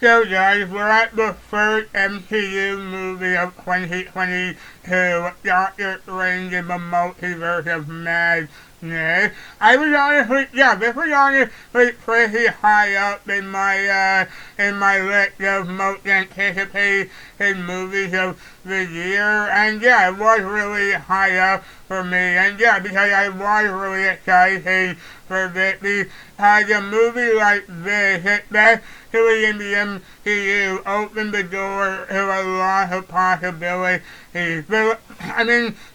So guys, we're at the first M.C.U. movie of 2022, Doctor Strange in the Multiverse of Madness. I was honestly, this was honestly pretty high up in my list of most anticipated movies of the year, and it was really high up for me, and because I was really excited for this, because a movie like this, especially in the M.C.U., opened the door to a lot of possibilities. But,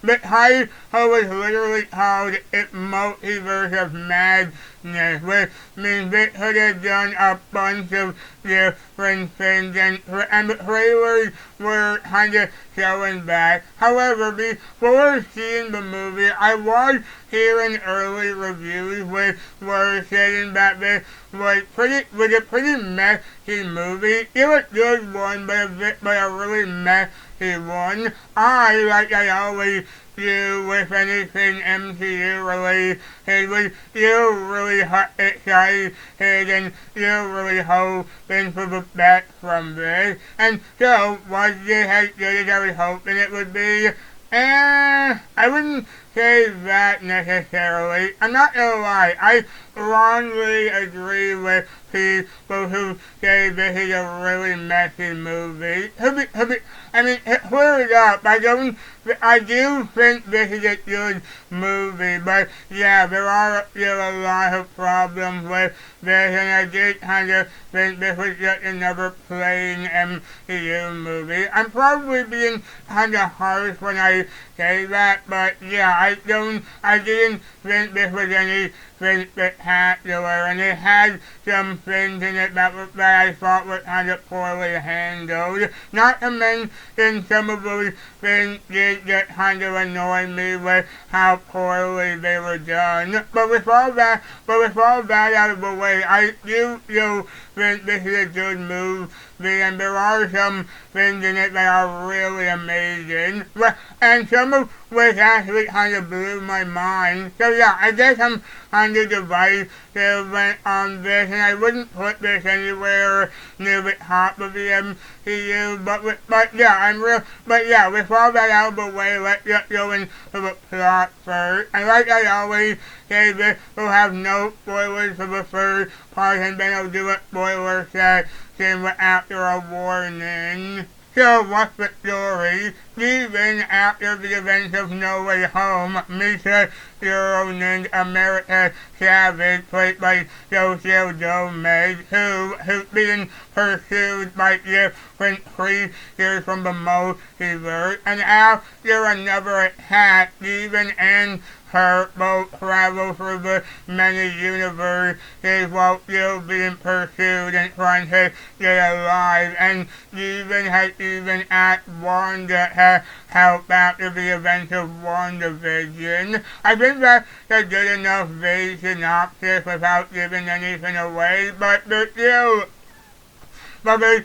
the title was literally called It Multiverse of Madness, which means it could have done a bunch of different things, and the trailers were kind of showing that. However, before seeing the movie, I was hearing early reviews which were saying that this was a pretty messy movie. It was a good one, but a really messy one. Like I always do with anything MCU related, was really excited and really hoping for the best from this. And so, was it as good as I was hoping it would be? I wouldn't say that necessarily. I'm not gonna lie, I wrongly agree with people who say this is a really messy movie. Clear it up. I do think this is a good movie, but there are still a lot of problems with this, and I did kind of think this was just another plain M.C.U. movie. I'm probably being kind of harsh when I say that, but I didn't think this was anything spectacular, and it had some things in it that I thought were kind of poorly handled. Not to mention some of those things did just kind of annoy me with how poorly they were done. But with all that out of the way, I do think this is a good movie, and there are some things in it that are really amazing, and some of which actually kind of blew my mind. So I guess I'm kind of divisive on this, and I wouldn't put this anywhere near the top of the M.C.U. But with all that out of the way, let's just go into the plot first. And like I always say, this will have no spoilers for the first part, and then I'll do a spoiler section after a warning. So, what's the story? Even after the events of No Way Home, meets a hero named America Chavez, played by Social Gomez, who's being pursued by different creatures from the multiverse, and after another attack, Steven and her both travel through the many universes while still being pursued and trying to stay alive, and Steven has even asked Wanda to help after the events of WandaVision. I think that's a good enough vague synopsis without giving anything away, but there's still a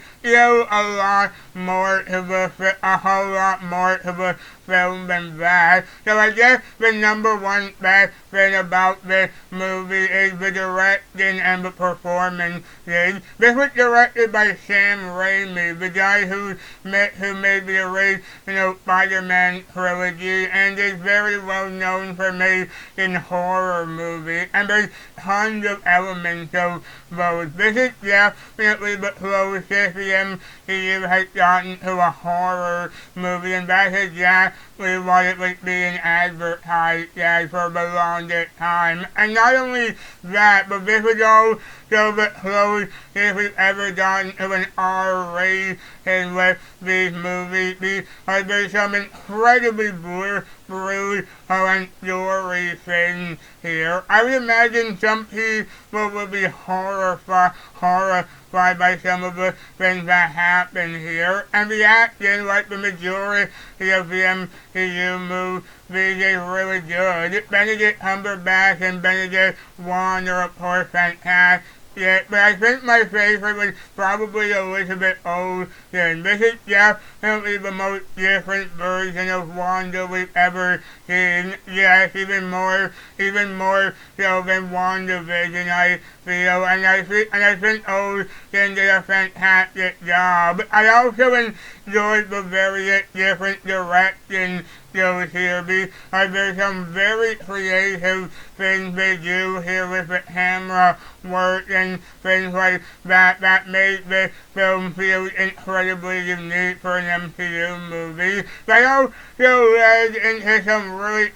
lot more to a whole lot more to the film than that. So I guess the number one best thing about this movie is the directing and the performances. This was directed by Sam Raimi, the guy who made the original Spider-Man trilogy, and is very well known for making horror movies. And there's tons of elements of those. This is definitely the closest the M.C.U. has gotten to a horror movie, and that is exactly what it was being advertised as for the longest time. And not only that, but this was also the closest we've ever gotten to an R-rating with these movies, because there's some incredibly brutal and gory things here. I would imagine some people would be horrified by some of the things that happen here, and the acting, like the majority of the M.C.U. movies, is really good. Benedict Cumberbatch and Benedict Wong are of course fantastic yet, but I think my favorite was probably Elizabeth Olsen. This is definitely the most different version of Wanda we've ever seen. Yes, even more so than WandaVision, I feel, and I think Olsen did a fantastic job. I also enjoyed the various different directions goes here because there's some very creative things they do here with the camera work and things like that make this film feel incredibly unique for an MCU movie. They also led into some really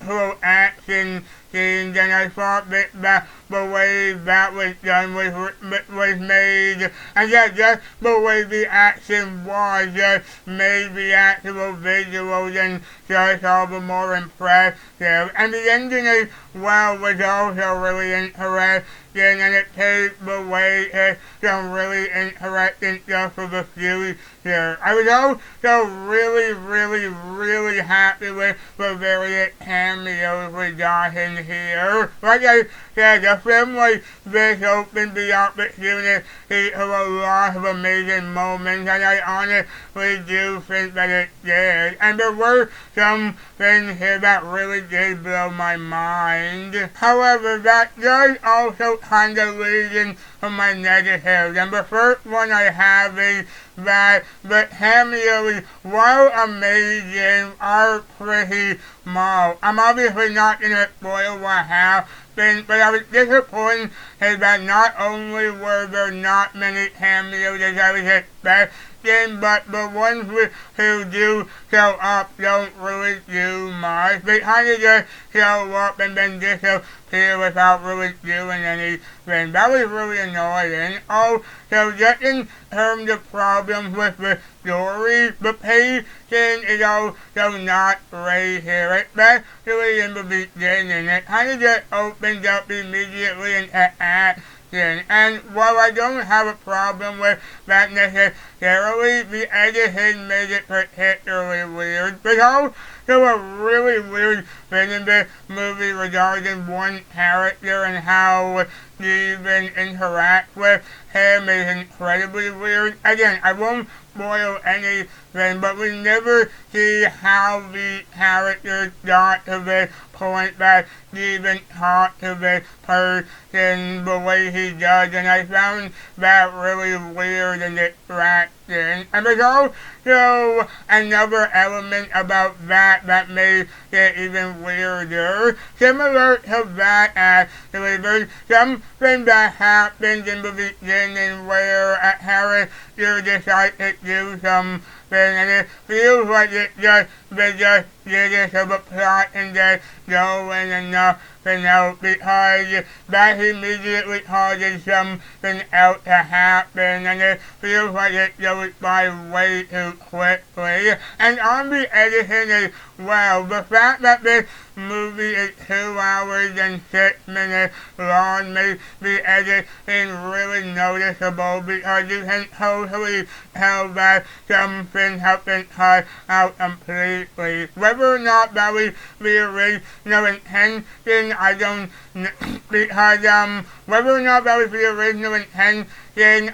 cool action scenes, and I thought that the way that was done was made, and just the way the action was just made the actual visuals and just all the more impressive. And the ending as well was also really interesting, and it paved the way to some really interesting stuff for the future. I was also really happy with the various cameos we got in here. Like I said, the film like this opened the opportunity for a lot of amazing moments, and I honestly do think that it did. And there were some things here that really did blow my mind. However, that does also kind of lead into my negatives. And the first one I have is that the cameos, while amazing, are pretty small. I'm obviously not going to spoil what happened, but I was disappointed that not only were there not many cameos as I was expecting, but the ones who do show up don't really do much. They kind of just show up and then disappear without really doing anything. That was really annoying. Also, just in terms of problems with the story, the pacing is also not great here, especially in the beginning. It kind of just opens up immediately into action. And while I don't have a problem with that necessarily, the editing made it particularly weird. There's also a really weird thing in this movie regarding one character and how Steven interacts with him is incredibly weird. Again, I won't spoil anything, but we never see how the characters got to this point that Steven talked to this person the way he does, and I found that really weird and distracting. And there's also another element about that made it even weirder. Similar to that, actually, there's something that happens in the beginning where a character decides to do something, and it feels like they just did it so the plot can get going and nothing else, because that immediately causes something else to happen, and it feels like it goes by way too quickly. And on the editing as well, the fact that this movie is 2 hours and 6 minutes long makes the editing really noticeable, because you can totally tell that something has been cut out completely. Whether or not that was the original intention, I don't because whether or not that was the original intention,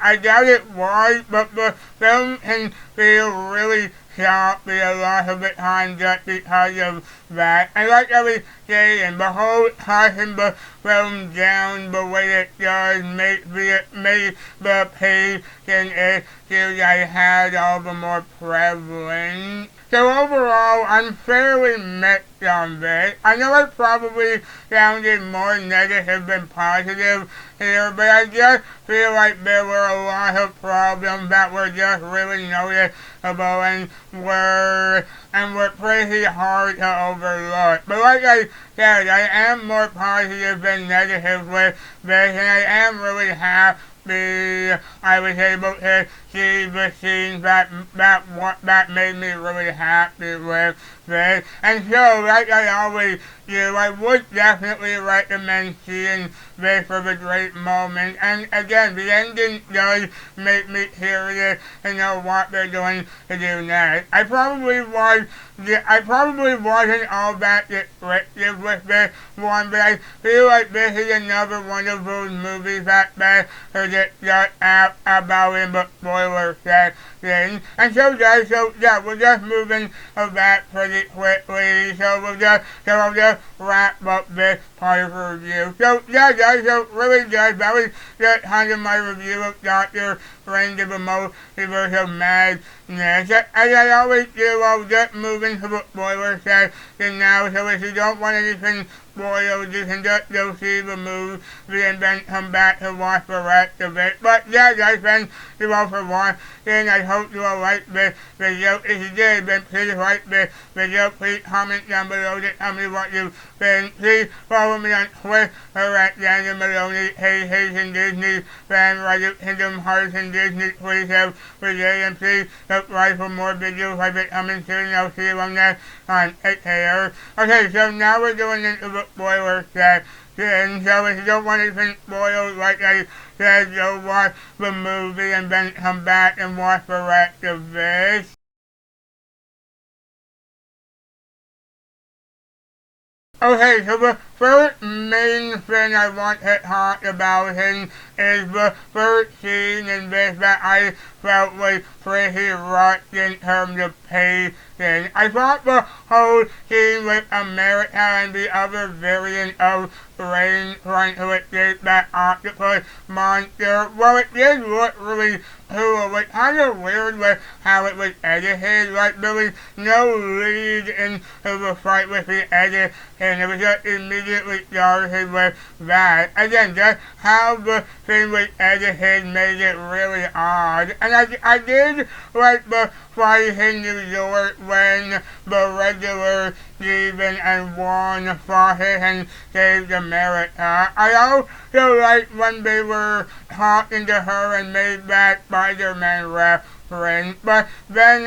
I doubt it was, but the film can feel really choppy a lot of the time just because of that. And like I was saying, the whole cutting the film down the way it does makes the pacing issues I had all the more prevalent. So overall, I'm fairly mixed on this. I know I probably sounded more negative than positive here, but I just feel like there were a lot of problems that were just really noticeable and were pretty hard to overlook. But like I said, I am more positive than negative with this, and I am really happy I was able to see the scenes that made me really happy with this. And so, like I always do, I would definitely recommend seeing this for the great moment. And again, the ending does make me curious to know what they're going to do next. I probably wasn't all that descriptive with this one, but I feel like this is another one of those movies that best to just out about in the spoiler section. And so guys, we're just moving that pretty quickly. So I'll just wrap up this part of the review. So guys, really guys, that was just kind of my review of Doctor Strange in the Multiverse of Madness. As I always do, I'll just move into the spoiler section now. So if you don't want anything spoiled, you can just go see the movie and then come back to watch the rest of it. But yeah, guys, thank you all for watching. I hope you all liked this video. If you did, then please like this video. Please comment down below to tell me what you think. Please follow me on Twitter at Daniel Maloney, and Disney fan, Reddit, Kingdom Hearts, and Disney. Please have for day, and please subscribe for more videos like it coming soon. I'll see you on next on Take Care. Okay, so now we're going into the spoiler section. So if you don't want anything spoiled, like I said, go watch the movie and then come back and watch the rest of this. Okay, so the first main thing I want to talk about is the first scene in this that I felt was pretty rushed in terms of pacing. I thought the whole scene with America and the other variant of Rain trying to escape that octopus monster, well, it did look really cool. It kind of weird with how it was edited. Like, there was no lead into the fight with the edit, and it was just immediately started with that. Again, just how the thing was edited made it really odd. And I did like the fight in New York when the regular Steven and Juan fought it and saved America. I also liked when they were talking to her and made that Spider-Man reference. But then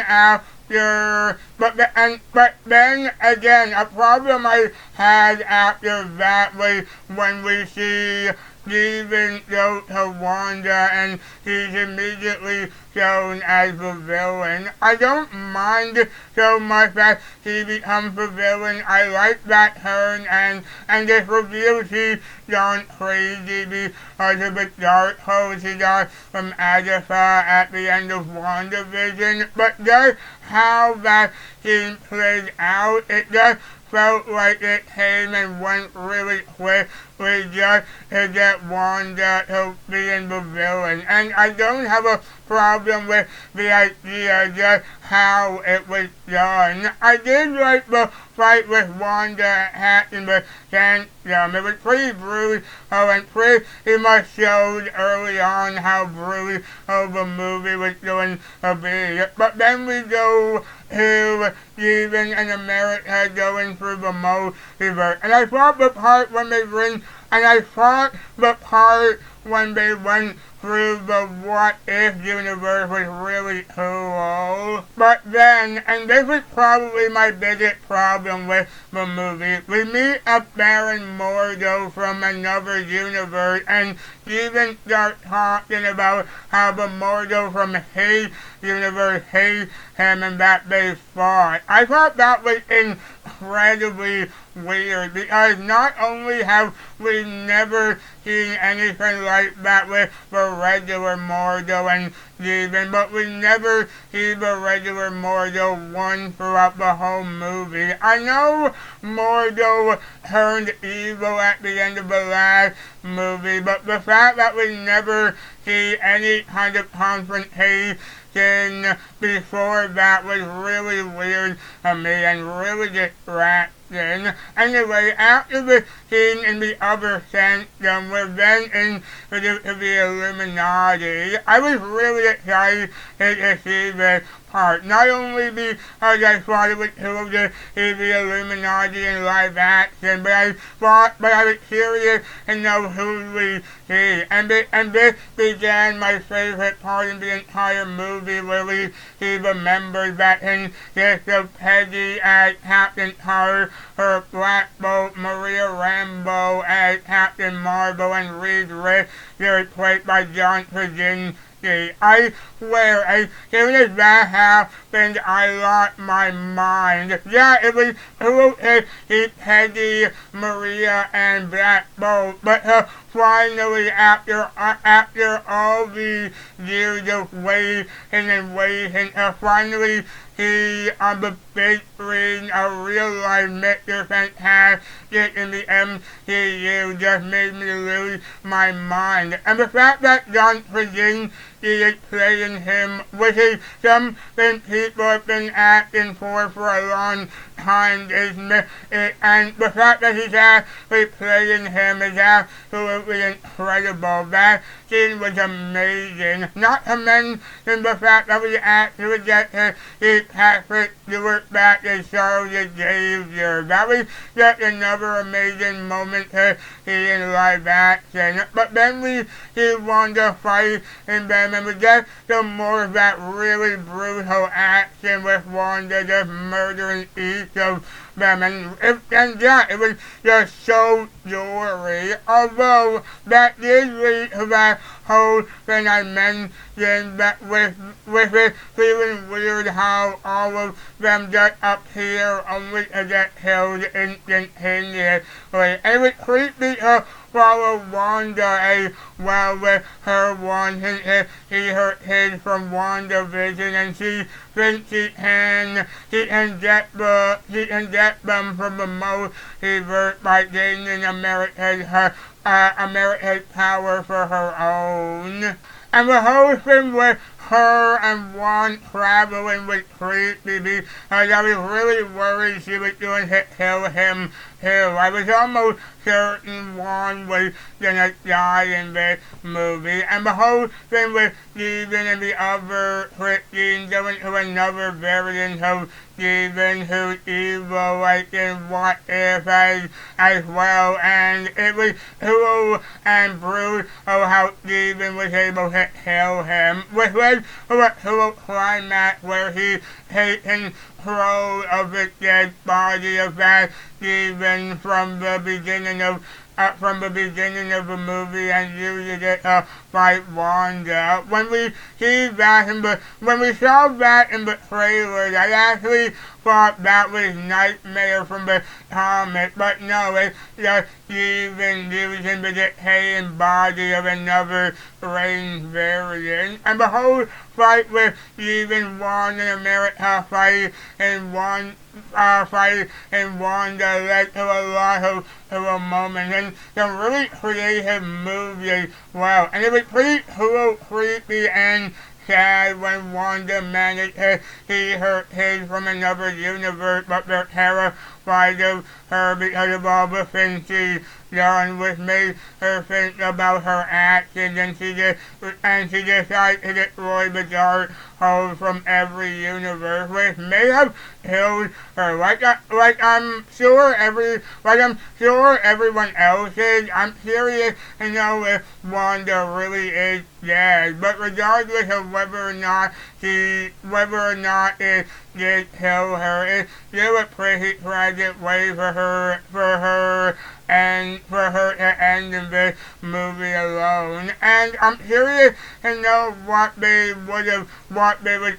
again, a problem I had after that was when we see Steven go to Wanda and he's immediately shown as the villain. I don't mind so much that he becomes the villain. I like that turn and this reveal she's gone crazy because of the dark clothes she got from Agatha at the end of WandaVision. But just how that scene played out, it just felt like it came and went really quickly just to get Wanda to being the villain. And I don't have a problem with the idea just how it was done. I did like the fight with Wanda hacking the Sanctum. It was pretty brutal and pretty much showed early on how brutal the movie was going to be. But then we go to Steven and America going through the multiverse. And I thought the part when they went through the what if universe was really cool. But then, and this was probably my biggest problem with the movie, we meet a Baron Mordo from another universe and even start talking about how the Mordo from his universe hates him and that they fought. I thought that was incredibly weird because not only have we never seen anything like that with the regular Mordo and Steven, but we never see the regular Mordo once throughout the whole movie. I know Mordo turned evil at the end of the last movie, but the fact that we never see any kind of confrontation before that was really weird to me and really distracting. Anyway, after the seen in the other sanctum were then introduced to the Illuminati. I was really excited to see this part, not only because I thought it was cool to see the Illuminati in live action, but I was curious to know who we see. And this began my favorite part in the entire movie, where we see the members that consist of Peggy as Captain Carter, her Black Bolt, Maria Rambeau as Captain Marvel, and Reed Richards played by John Krasinski. I swear, as soon as that happened, I lost my mind. Yeah, it was cool to see Peggy, Maria, and Black Bolt, but finally, after all these years of waiting and waiting, finally see on the big screen a real life Mr. Fantastic in the M.C.U. just made me lose my mind. And the fact that John Krasinski is playing him, which is something people have been asking for a long time, and the fact that he's actually playing him is absolutely incredible. That scene was amazing. Not to mention the fact that we actually get to see Patrick Stewart back as Charles Xavier. That was just another amazing moment to see in live action. But then we see Wanda fight in them, and we get some more of that really brutal action with Wanda just murdering each of them. And yeah, it was just so gory. Although that did lead to that whole thing I mentioned, that with it feeling weird how all of them just appear only to get killed instantaneously. And it was creepy to follow Wanda as well, with her wanting to see her kids from WandaVision, and she thinks she can get them from the multiverse by gaining America's power for her own. And the whole thing with her and Juan traveling was creepy, because I was really worried she was going to kill him too. I was almost certain Juan was gonna die in this movie. And the whole thing with Steven and the other Christine going to another variant of Steven who's evil, like in What If as well. And it was cool and brutal how Steven was able to kill him, which was to a climax where he taken control of the dead body of that Steven from the beginning of the movie, and using it to fight Wanda. When we saw that in the trailers, I actually thought that was Nightmare from the comic, but no, it's just Steven using the decaying body of another strange variant. And the whole fight with Steven, Wanda, and America fight and Wanda led to a lot of moments and some really creative moves as well. And it was pretty cool, creepy, and sad when Wanda managed to see her kids from another universe, but they're terrified of her because of all the things she's done, which made her think about her actions, and she decided to destroy the dark hole from every universe, which may have killed her. I'm sure everyone else is. I'm curious to know if Wanda really is dead. But regardless of whether or not it did kill her, it's still a pretty tragic way for her to end in this movie alone. And I'm curious to know what they would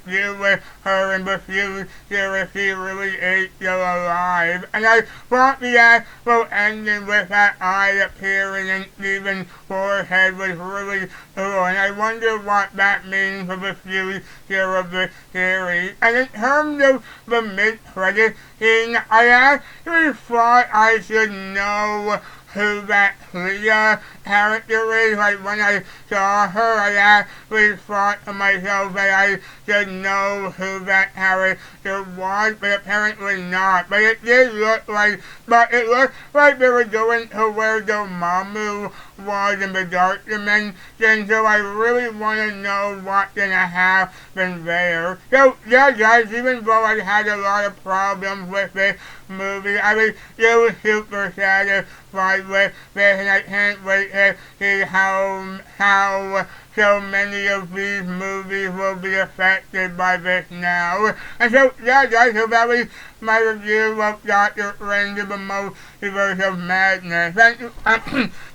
do with her in the future if she really is still alive. And I thought the actual ending with that eye appearing in Steven's forehead was really cool, and I wonder what that means for the future of the series. And in terms of the mid-credit scene, I actually thought I should know who that Leah character is. Like when I saw her, I actually thought to myself that I should know who that character was, but apparently not. But it did look like, but it looked like they were going to where Dormammu was in the Dark Dimension, so I really want to know what's going to happen there. So, yeah, guys, even though I had a lot of problems with this movie, I was still super satisfied with this, and I can't wait to see how so many of these movies will be affected by this now. And so, yeah, guys, so that was my review of Doctor Strange in the Multiverse of Madness. Thank you,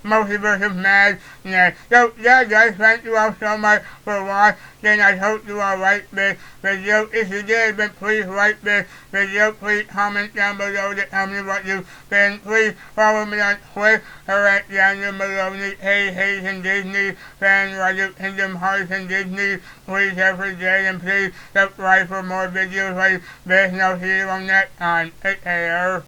Multiverse of Madness. So, yeah, guys, thank you all so much for watching. I hope you all like this video. If you did, then please like this video. Please comment down below to tell me what you think. Please follow me on Twitter at Daniel Maloney, Hey and Disney, fan Roger Kingdom Hearts and Disney, please every day, and please subscribe for more videos like this, and I'll see you on next time. Take care.